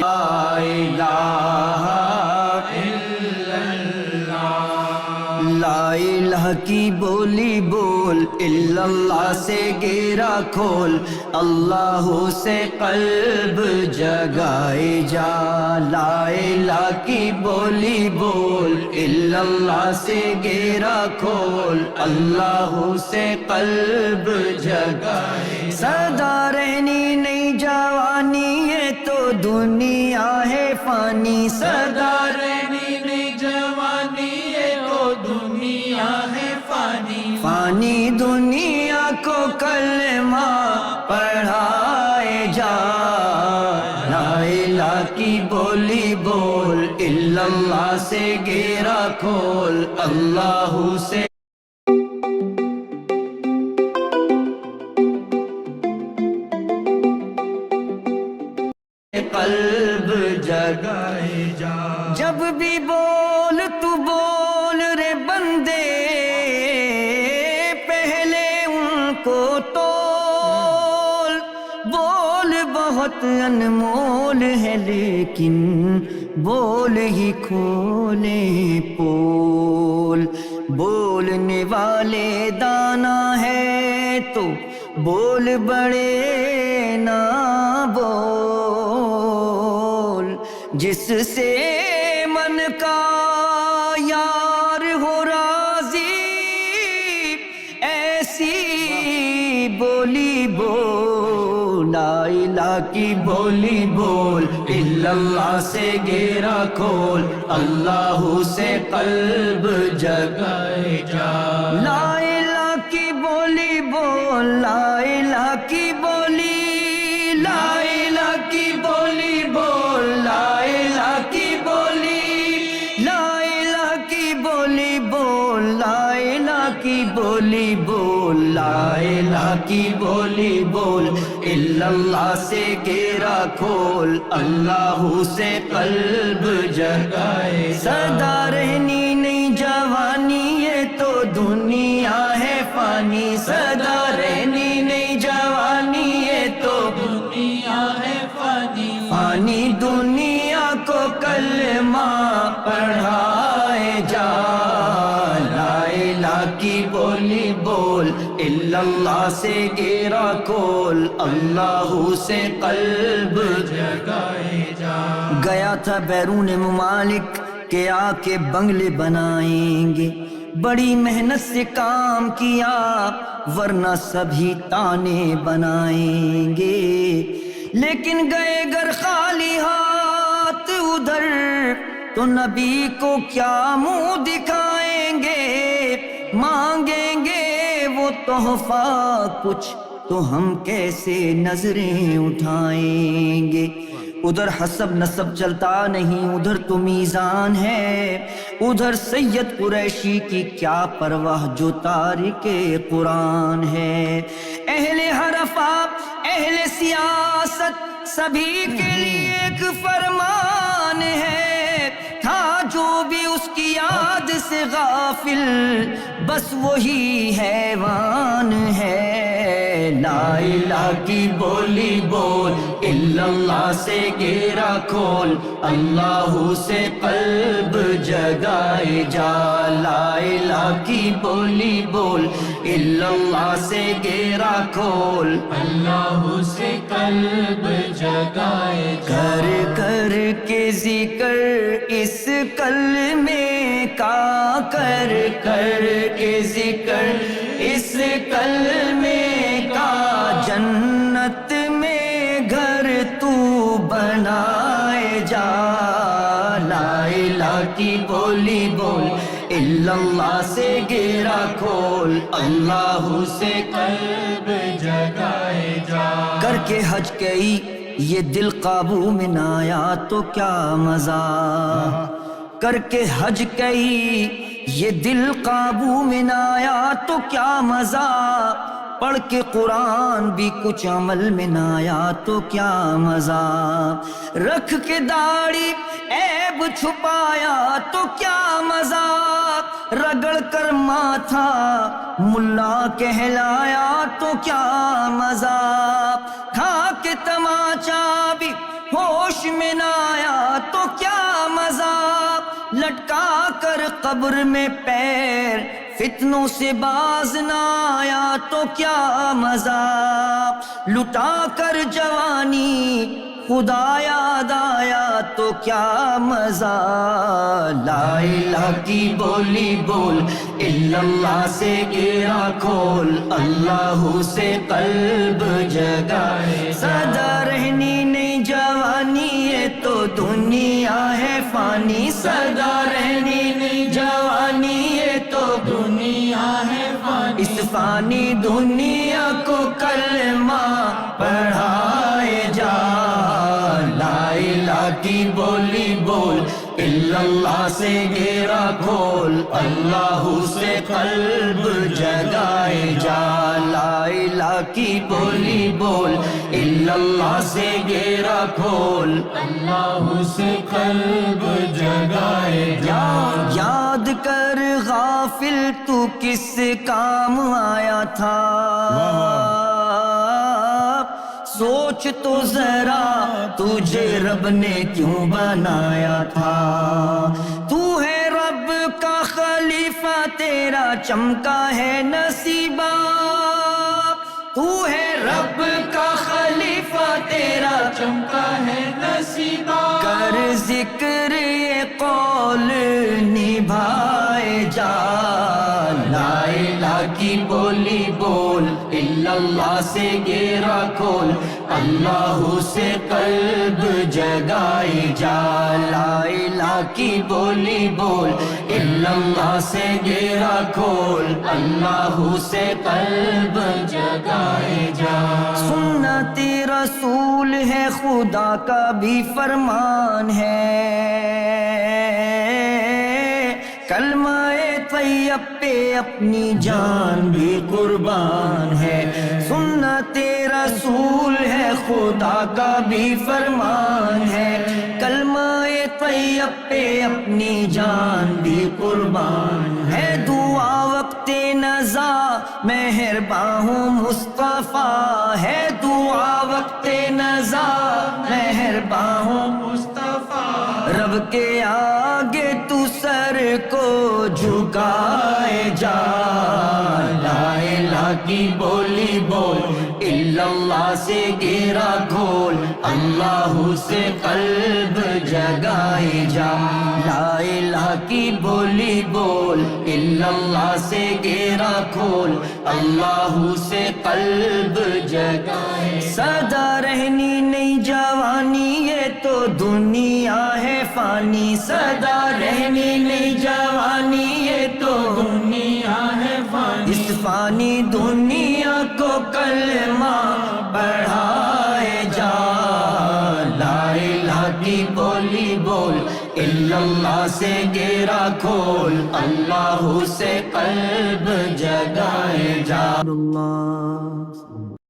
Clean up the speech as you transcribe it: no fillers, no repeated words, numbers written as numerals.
لا الہ کی بولی بول، الا اللہ سے گیرا کھول، اللہ سے قلب جگائے جا۔ لا الہ کی بولی بول، الا اللہ سے گیرا کھول، اللہ سے قلب جگائے۔ سدا رہنی نہیں جوانی، یہ تو دنیا ہے فانی، سدا رہنی نہیں جوانی، یہ تو دنیا ہے فانی، فانی دنیا کو کلمہ پڑھائے جا۔ لا الہ کی بولی بول، الا اللہ سے گیرا کھول، اللہ سے قلب جگائے جا۔ جب بھی بول تو بول رے بندے، پہلے ان کو تول۔ بول بہت انمول ہے لیکن بول ہی کھولے پول۔ بولنے والے دانا ہے تو بول بڑے نہ بول، جس سے من کا یار ہو راضی، ایسی بولی بول۔ لا الہ کی بولی بول، الا اللہ سے گیرا کھول، اللہ سے قلب جگائے جا۔ لا الہ کی بولی بول، لا الہ کی بولی، لا الہ کی بولی بول، لا الہ کی بولی، لا الہ کی بولی بول، لا الہ کی بولی بول، لا الہ کی بولی بول، الا اللہ سے گیرا کھول، اللہ سے قلب جگائے۔ سدا رہنی نہیں جوانی، یہ تو دنیا ہے فانی، سدا رہنی نہیں جوانی، یہ تو دنیا ہے فانی، فانی دنیا کو کلمہ پڑھائے جا۔ لا الہ کی بولی بول، الا اللہ سے گیرا کھول، اللہ سے قلب جگائے جا۔ گیا تھا بیرون ممالک کہ آ کے بنگلے بنائیں گے، بڑی محنت سے کام کیا ورنہ سبھی تانے بنائیں گے، لیکن گئے گر خالی ہاتھ ادھر تو نبی کو کیا منہ دکھائیں گے، مانگیں گے وہ تحفہ کچھ تو ہم کیسے نظریں اٹھائیں گے۔ ادھر حسب نسب چلتا نہیں، ادھر تو میزان ہے، ادھر سید قریشی کی کیا پرواہ جو تارک قرآن ہے۔ اہل حرفا اہل سیاست سبھی کے لیے ایک فرمان ہے، تھا جو بھی اس کی یاد سے غافل بس وہی حیوان ہے۔ لا الہ کی بولی بول، الا اللہ سے گیرا کھول، اللہ سے قلب جگائے جا۔ لا الہ کی بولی بول، الا اللہ سے گیرا کھول، اللہ سے قلب جگائے جا۔ کر کر کے ذکر اس کلمے کا، کر کر کے ذکر اس کلمے کا، جنت میں گھر تو بنائے جا۔ لا الہ کی بولی بول، الا اللہ سے گیرا کھول، اللہ سے قلب جگائے جا۔ کر کے حج کئی یہ دل قابو میں نہ آیا تو کیا مزہ، کر کے حج کئی یہ دل قابو میں نہ آیا تو کیا مزہ، پڑھ کے قرآن بھی کچھ عمل میں نہ آیا تو کیا مزہ، رکھ کے داڑھی عیب چھپایا تو کیا مزہ، رگڑ کر ماتھا ملا کہلایا تو کیا مزہ، کھا کے تماچا بھی ہوش میں نہ آیا تو کیا مزہ، لٹکا کر قبر میں پیر فتنوں سے باز نہ آیا تو کیا مزہ، لٹا کر جوانی خدا یاد آیا تو کیا مزہ، لا الہ کی بولی بول الا اللہ سے گرا کھول، اللہ سے قلب جگائے، سدا رہنی نہیں جوانی یہ تو دنیا ہے فانی، سدا رہنی نہیں جوانی یہ تو دنیا ہے فانی، اس فانی دنیا کو کلمہ پڑھائے جا، لا الہ کی بولی بول الا اللہ سے گھیرا کھول، اللہ سے قلب جگائے جا، لا الہ کی بولی بول الا اللہ سے گھیرا کھول، اللہ سے قلب جگائے جا، یاد کر غافل تو کس کام آیا تھا، سوچ تو ذرا تجھے رب نے کیوں بنایا تھا، تو ہے رب کا خلیفہ تیرا چمکا ہے نصیبہ، تو ہے رب کا خلیفہ تیرا چمکا ہے نصیبہ، کر ذکر یہ قول نبھائے جا، لا الہ کی بولی بول الا اللہ سے گھیرا کھول، اللہ سے قلب جگائے جا، لا الہ کی بولی بول الا اللہ سے گھیرا کھول، اللہ سے قلب جگائے جا، سنت رسول ہے خدا کا بھی فرمان ہے، کلمہ طیب پہ اپنی جان بھی قربان ہے، سنت رسول ہے خدا کا بھی فرمان ہے، کلمہ طیب پہ اپنی جان بھی قربان ہے، دعا وقت نزا مہرباں ہوں مصطفیٰ ہے، دعا وقت نزا مہرباں ہوں مصطفیٰ، رب کے آگے تو سر کو جھکائے جا، لا الہ کی بولی بول الا اللہ سے گھیرا کھول، اللہ سے قلب جگائے جا، لا الہ کی بولی بول الا اللہ سے گھیرا کھول، اللہ سے قلب جگائے، سدا رہنی نہیں جوانی یہ تو دنیا ہے فانی، سدا رہنی نہیں جوانی یہ تو دنیا ہے فانی، اس فانی دنیا کو کلمہ پڑھائے جا، لا الہ کی بولی بول الا اللہ سے گھیرا کھول، اللہ سے قلب جگائے جا، اللہ